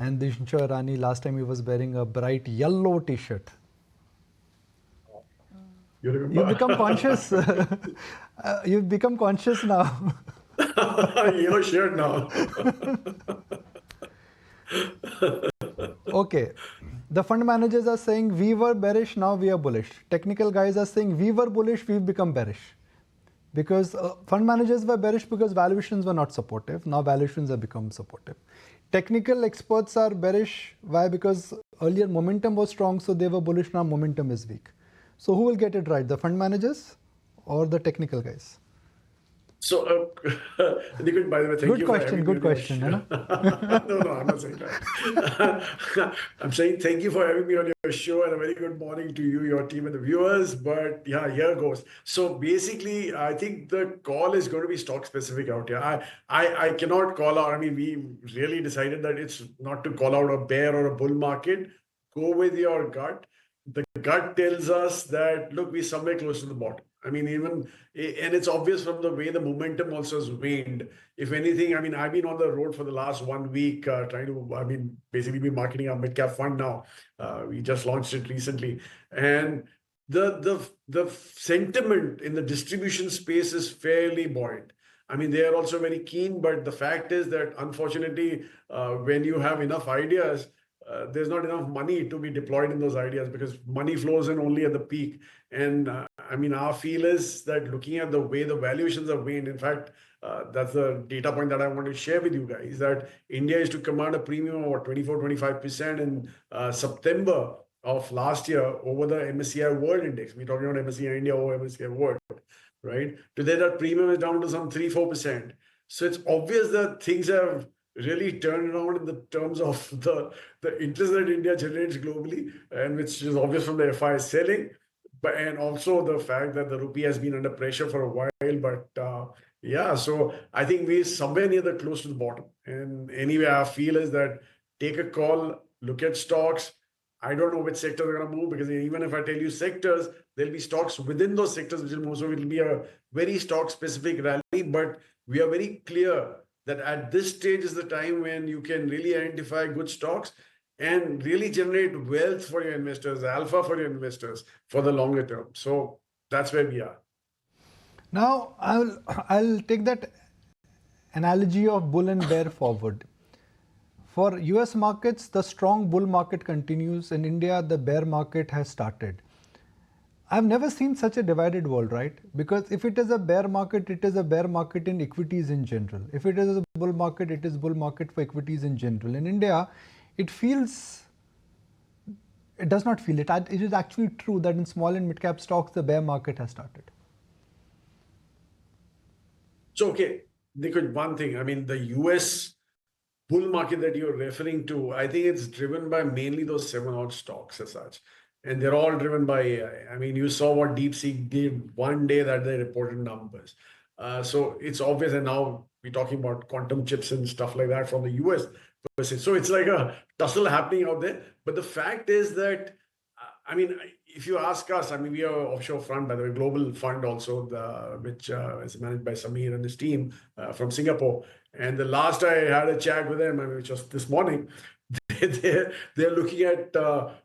And Dinshaw Irani, last time he was wearing a bright yellow t-shirt. You remember? You've become conscious. You've become conscious now. Yellow shirt now. Okay. The fund managers are saying we were bearish, now we are bullish. Technical guys are saying we were bullish, we've become bearish. Because fund managers were bearish because valuations were not supportive. Now valuations have become supportive. Technical experts are bearish. Why? Because earlier momentum was strong, so they were bullish. Now momentum is weak. So who will get it right? The fund managers or the technical guys? So, Nikunj, by the way, thank Good you for question. having me Good on your question. show. No, I'm not saying that. I'm saying thank you for having me on your show, and a very good morning to you, your team, and the viewers. But yeah, here goes. So basically, I think the call is going to be stock specific out here. I cannot call out. I mean, we really decided that it's not to call out a bear or a bull market. Go with your gut. The gut tells us that look, we're somewhere close to the bottom. I mean, and it's obvious from the way the momentum also has waned. If anything, I mean, I've been on the road for the last 1 week trying to, I mean, basically be marketing our mid-cap fund now. We just launched it recently. And the sentiment in the distribution space is fairly buoyant. I mean, they are also very keen, but the fact is that unfortunately, when you have enough ideas, there's not enough money to be deployed in those ideas because money flows in only at the peak. And I mean, our feel is that looking at the way the valuations have waned, in fact, that's the data point that I want to share with you guys, that India is to command a premium of 24-25% in September of last year over the MSCI World Index. We're talking about MSCI India over MSCI World, right? Today, that premium is down to some 3-4%. So it's obvious that things have really turned around in the terms of the interest that India generates globally, and which is obvious from the FI selling, but and also the fact that the rupee has been under pressure for a while. But yeah, so I think we're somewhere near the close to the bottom. And anyway, our feel is that take a call, look at stocks. I don't know which sectors are going to move because even if I tell you sectors, there'll be stocks within those sectors which will move. So it'll be a very stock specific rally, but we are very clear that at this stage is the time when you can really identify good stocks and really generate wealth for your investors, alpha for your investors for the longer term. So that's where we are. Now I'll take that analogy of bull and bear forward. For US markets, the strong bull market continues. In India, the bear market has started. I've never seen such a divided world, right? Because if it is a bear market, it is a bear market in equities in general. If it is a bull market, it is bull market for equities in general. In India, it does not feel it. It is actually true that in small and mid cap stocks, the bear market has started. So, okay, Nikunj, one thing, I mean, the US bull market that you're referring to, I think it's driven by mainly those 7 odd stocks as such. And they're all driven by AI. I mean, you saw what DeepSeek did one day that they reported numbers. So it's obvious. And now we're talking about quantum chips and stuff like that from the US. So it's like a tussle happening out there. But the fact is that, I mean, if you ask us, I mean, we are offshore fund, by the way, global fund also, which is managed by Samir and his team from Singapore. And the last I had a chat with them, I mean, which was this morning, they're looking at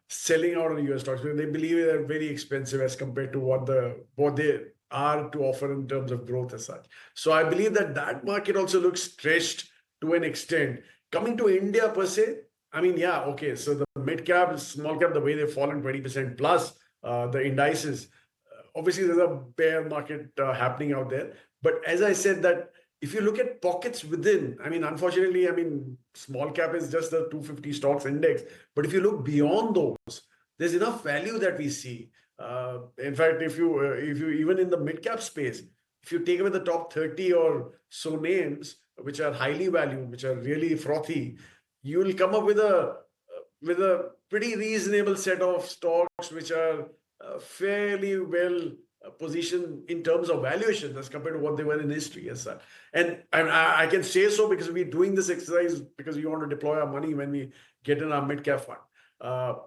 selling out on US stocks because they believe they're very expensive as compared to what they are to offer in terms of growth as such. So I believe that market also looks stretched to an extent. Coming to India per se, I mean, yeah, okay. So the mid cap, small cap, the way they've fallen 20% plus the indices, obviously there's a bear market happening out there. But as I said, that if you look at pockets within, I mean, unfortunately, I mean, small cap is just the 250 stocks index. But if you look beyond those, there's enough value that we see. In fact, if you even in the mid cap space, if you take away the top 30 or so names, which are highly valued, which are really frothy, you will come up with a pretty reasonable set of stocks which are fairly well positioned in terms of valuation as compared to what they were in history as such. And I can say so because we're doing this exercise because we want to deploy our money when we get in our mid-cap fund.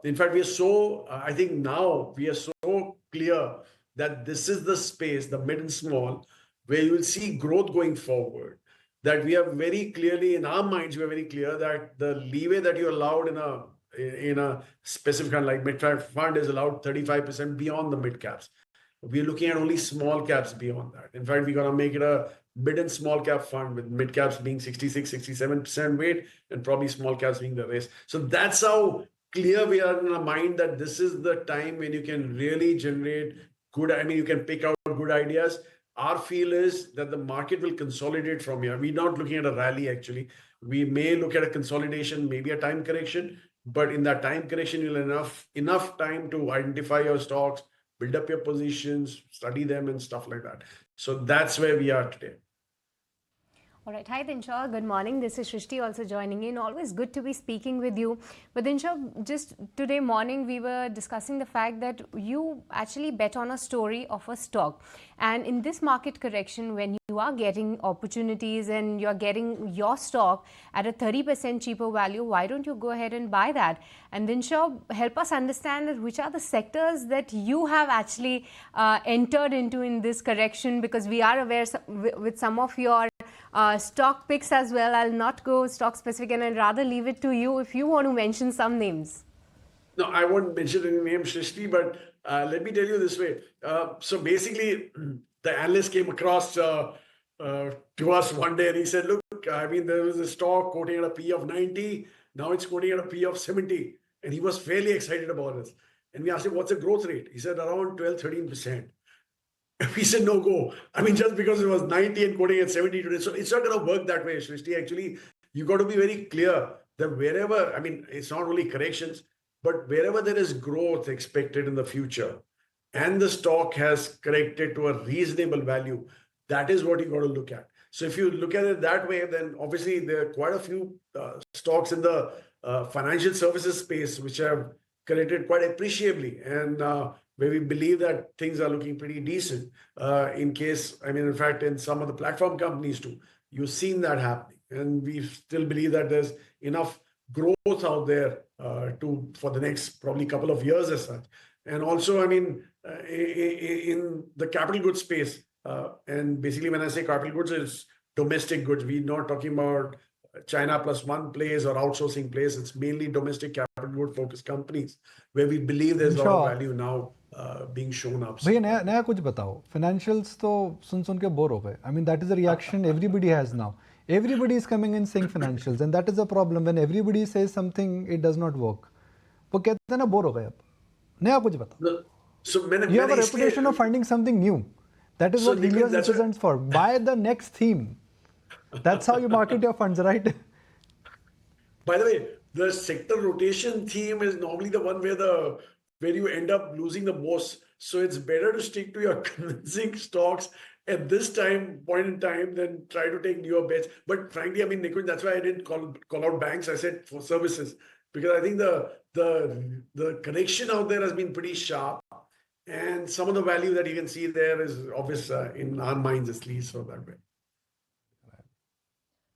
In fact, we are so, I think now we are so clear that this is the space, the mid and small, where you will see growth going forward. that we are very clearly in our minds, we are very clear that the leeway that you're allowed in a specific fund like mid-cap fund is allowed 35% beyond the mid caps. We're looking at only small caps beyond that. In fact, we're going to make it a mid and small cap fund with mid caps being 66, 67% weight and probably small caps being the rest. So that's how clear we are in our mind that this is the time when you can really generate good, I mean, you can pick out good ideas. Our feel is that the market will consolidate from here. We're not looking at a rally actually. We may look at a consolidation, maybe a time correction, but in that time correction, you'll have enough time to identify your stocks, build up your positions, study them and stuff like that. So that's where we are today. All right. Hi, Dinshaw. Good morning. This is Shrishti also joining in. Always good to be speaking with you. But Dinshaw, just today morning, we were discussing the fact that you actually bet on a story of a stock. And in this market correction, when you are getting opportunities and you're getting your stock at a 30% cheaper value, why don't you go ahead and buy that? And Dinshaw, help us understand that which are the sectors that you have actually entered into in this correction, because we are aware with some of your stock picks as well. I'll not go stock specific and I'd rather leave it to you if you want to mention some names. No, I won't mention any names, Shrishti, but let me tell you this way. So basically, the analyst came across to us one day and he said, look, I mean, there was a stock quoting at a P of 90. Now it's quoting at a P of 70. And he was fairly excited about it. And we asked him, what's the growth rate? He said around 12, 13%. We said no go. I mean, just because it was 90 and quoting at 70 today. So it's not going to work that way, Shrishti. Actually, you got to be very clear that wherever, I mean, it's not only corrections, but wherever there is growth expected in the future and the stock has corrected to a reasonable value, that is what you got to look at. So if you look at it that way, then obviously there are quite a few stocks in the financial services space which have corrected quite appreciably. And where we believe that things are looking pretty decent. In fact, in some of the platform companies too, you've seen that happening. And we still believe that there's enough growth out there for the next probably couple of years as such. And also, I mean, in the capital goods space, and basically when I say capital goods, it's domestic goods. We're not talking about China plus one plays or outsourcing plays. It's mainly domestic capital good focused companies where we believe there's a lot of value now being shown up. भैया नया कुछ बताओ. Financials तो सुन के bore हो गए. I mean, that is the reaction everybody has now. Everybody is coming in saying financials, and that is a problem. When everybody says something, it does not work. वो कहते हैं ना बोर हो गए अब. नया कुछ बताओ. You have a reputation of finding something new. That is what Helios represents for. Buy the next theme. That's how you market your funds, right? By the way, the sector rotation theme is normally the one where you end up losing the most. So it's better to stick to your convincing stocks at this point in time than try to take newer bets. But frankly, I mean, Nikunj, that's why I didn't call out banks. I said for services, because I think the correction out there has been pretty sharp. And some of the value that you can see there is obvious in our minds, at least, so that way.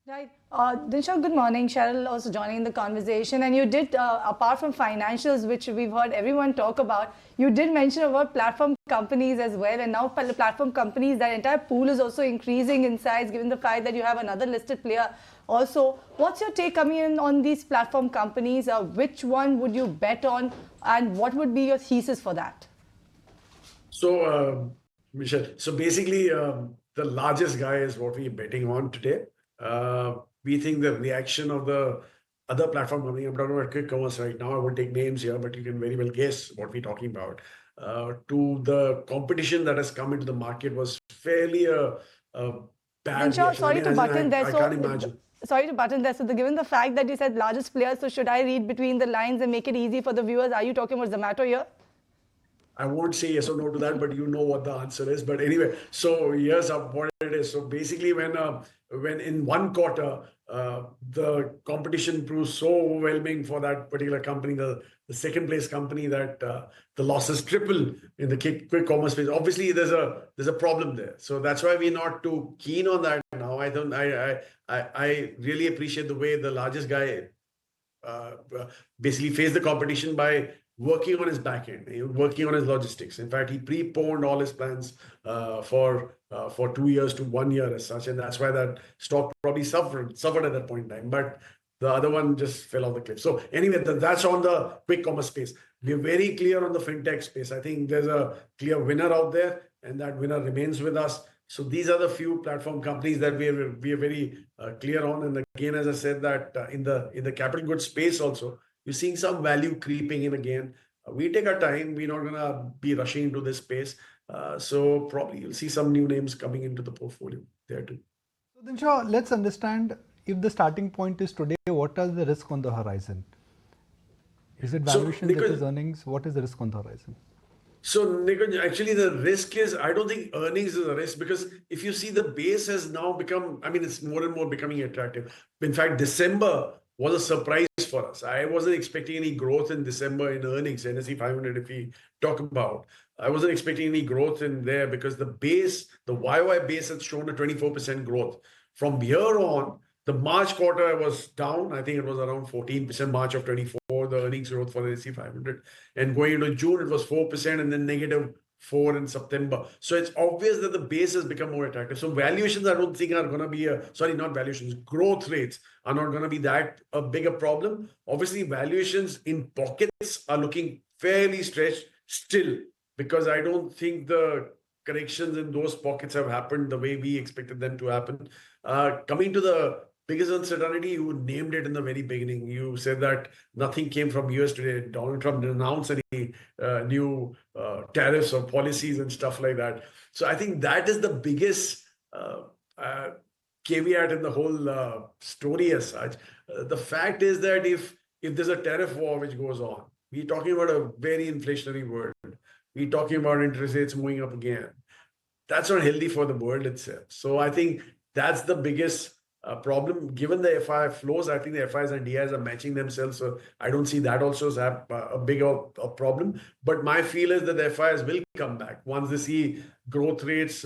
Right. Dinshaw, good morning. Cheryl also joining the conversation. And you did, apart from financials, which we've heard everyone talk about, you did mention about platform companies as well. And now platform companies, that entire pool is also increasing in size, given the fact that you have another listed player also. What's your take coming in on these platform companies? Which one would you bet on? And what would be your thesis for that? So, Michelle, so basically, the largest guy is what we're betting on today. We think the reaction of the other platform company, I'm talking about quick commerce right now, I won't take names here, but you can very well guess what we're talking about, to the competition that has come into the market was fairly a bad Dinshaw, sorry to button there. I can't imagine. Sorry to button there. So given the fact that you said largest players, so should I read between the lines and make it easy for the viewers? Are you talking about Zomato here? I won't say yes or no to that, but you know what the answer is. But anyway, so here's what it is. So basically, when in one quarter, the competition proves so overwhelming for that particular company, the second place company, that the losses triple in the quick commerce space. Obviously, there's a problem there. So that's why we're not too keen on that now. I really appreciate the way the largest guy basically faced the competition by working on his back end, working on his logistics. In fact, he preponed all his plans for 2 years to 1 year as such, and that's why that stock probably suffered at that point in time. But the other one just fell off the cliff. So anyway, that's on the quick commerce space. We're very clear on the fintech space. I think there's a clear winner out there, and that winner remains with us. So these are the few platform companies that we are very clear on. And again, as I said, that in the capital goods space also, you're seeing some value creeping in again. We take our time. We're not gonna be rushing into this space. So probably you'll see some new names coming into the portfolio there too. So Dinshaw, let's understand, if the starting point is today, what are the risk on the horizon? Is it valuation, it is earnings? What is the risk on the horizon? So, Nikunj, actually the risk is, I don't think earnings is a risk, because if you see, the base has now become, I mean, it's more and more becoming attractive. In fact, December was a surprise for us. I wasn't expecting any growth in December in earnings, NSE 500 if we talk about. I wasn't expecting any growth in there because the base, the YY base has shown a 24% growth. From here on, the March quarter was down. I think it was around 14% March of 24, the earnings growth for the NSE 500. And going into June, it was 4% and then -4 in September. So it's obvious that the base has become more attractive. So valuations, I don't think are going to be not valuations, growth rates are not going to be that a bigger problem. Obviously, valuations in pockets are looking fairly stretched still, because I don't think the corrections in those pockets have happened the way we expected them to happen. Coming to the biggest uncertainty, you named it in the very beginning. You said that nothing came from US today. Donald Trump didn't announce any new tariffs or policies and stuff like that. So I think that is the biggest caveat in the whole story as such. The fact is that if there's a tariff war which goes on, we're talking about a very inflationary world. We're talking about interest rates moving up again. That's not healthy for the world itself. So I think that's the biggest problem. Given the FI flows, I think the FIs and DIs are matching themselves. So I don't see that also as a bigger problem. But my feel is that the FIs will come back once they see growth rates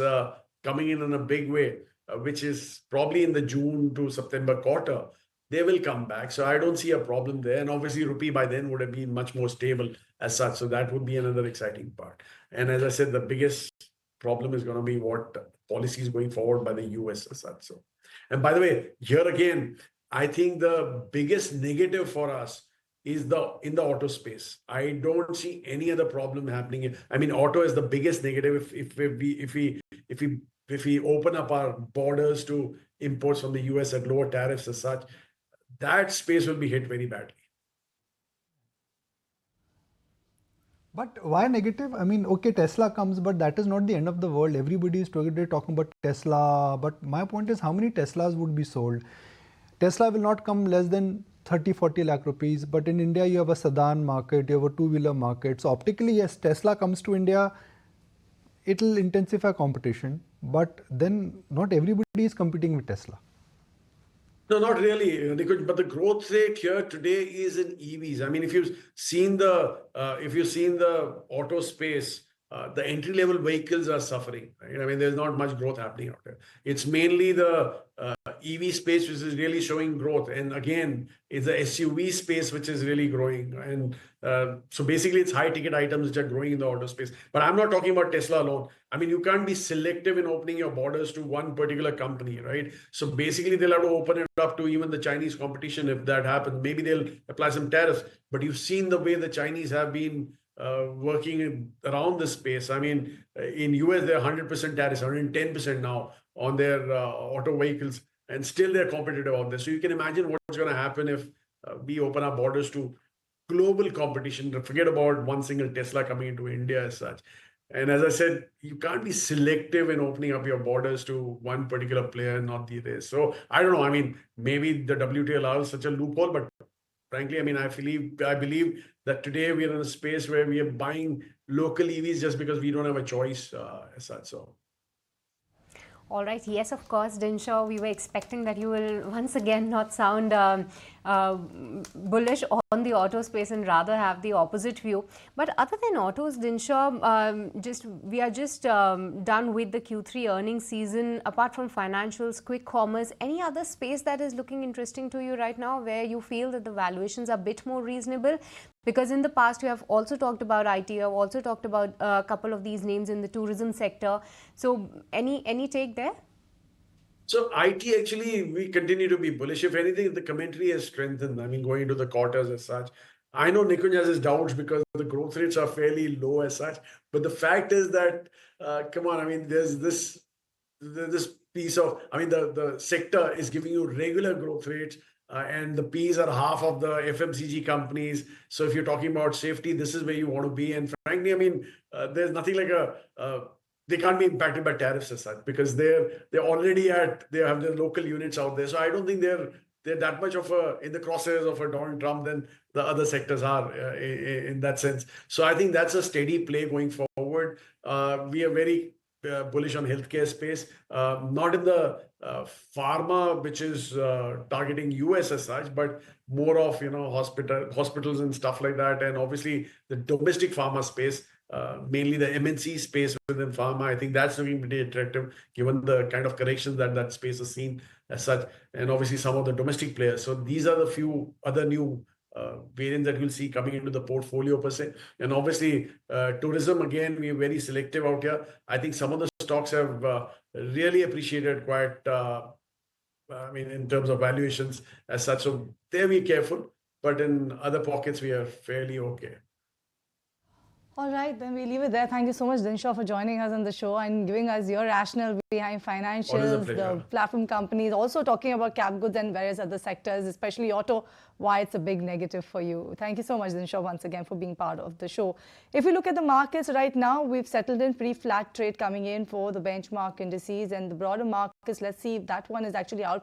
coming in a big way, which is probably in the June to September quarter. They will come back. So I don't see a problem there. And obviously, rupee by then would have been much more stable as such. So that would be another exciting part. And as I said, the biggest problem is going to be what policies going forward by the US as such. So, and by the way, here again, I think the biggest negative for us is in the auto space. I don't see any other problem happening. I mean, auto is the biggest negative. If we open up our borders to imports from the US at lower tariffs as such, that space will be hit very badly. But why negative? I mean, okay, Tesla comes, but that is not the end of the world. Everybody is talking about Tesla. But my point is, how many Teslas would be sold? Tesla will not come less than 30-40 lakh rupees. But in India, you have a sedan market, you have a two-wheeler market. So optically, yes, Tesla comes to India, it will intensify competition. But then not everybody is competing with Tesla. No, not really, but the growth rate here today is in EVs. I mean, if you've seen the auto space, the entry-level vehicles are suffering. Right? I mean, there's not much growth happening out there. It's mainly the EV space which is really showing growth, and again, it's the SUV space which is really growing. And so basically, it's high-ticket items which are growing in the auto space. But I'm not talking about Tesla alone. I mean, you can't be selective in opening your borders to one particular company, right? So basically, they'll have to open it up to even the Chinese competition if that happens. Maybe they'll apply some tariffs. But you've seen the way the Chinese have been working around this space. I mean, in US, they're 100% tariffs, 110% now on their auto vehicles, and still they're competitive out there. So you can imagine what's going to happen if we open our borders to global competition. Forget about one single Tesla coming into India as such. And as I said, you can't be selective in opening up your borders to one particular player and not the other. So I don't know. I mean, maybe the WTO allows such a loophole, but frankly, I mean, I believe that today we are in a space where we are buying local EVs just because we don't have a choice as such. So. All right. Yes, of course, Dinshaw, we were expecting that you will once again not sound bullish on the auto space and rather have the opposite view. But other than autos, Dinshaw, we are just done with the Q3 earnings season. Apart from financials, quick commerce, any other space that is looking interesting to you right now where you feel that the valuations are a bit more reasonable? Because in the past you have also talked about IT, you have also talked about a couple of these names in the tourism sector. So any take there? So IT, actually, we continue to be bullish. If anything, the commentary has strengthened. I mean, going into the quarters as such. I know Nikunj has his doubts because the growth rates are fairly low as such. But the fact is that, come on, I mean, there's this piece of, I mean, the sector is giving you regular growth rates. And the Ps are half of the FMCG companies. So if you're talking about safety, this is where you want to be. And frankly, I mean, there's nothing like they can't be impacted by tariffs as such because they're already they have their local units out there. So I don't think they're that much of in the crosshairs of a Donald Trump than the other sectors are in that sense. So I think that's a steady play going forward. We are very bullish on healthcare space, not in the pharma, which is targeting US as such, but more of hospitals and stuff like that, and obviously the domestic pharma space. Mainly the MNC space within pharma. I think that's looking pretty attractive given the kind of corrections that space has seen as such, and obviously some of the domestic players. So these are the few other new variants that we'll see coming into the portfolio per se. And obviously tourism, again, we're very selective out here. I think some of the stocks have really appreciated quite, I mean, in terms of valuations as such. So there be careful, but in other pockets, we are fairly okay. All right, then we leave it there. Thank you so much, Dinshaw, for joining us on the show and giving us your rationale behind financials, the platform companies, also talking about cap goods and various other sectors, especially auto, why it's a big negative for you. Thank you so much, Dinshaw, once again for being part of the show. If we look at the markets right now, we've settled in pretty flat trade coming in for the benchmark indices and the broader markets. Let's see if that one is actually out.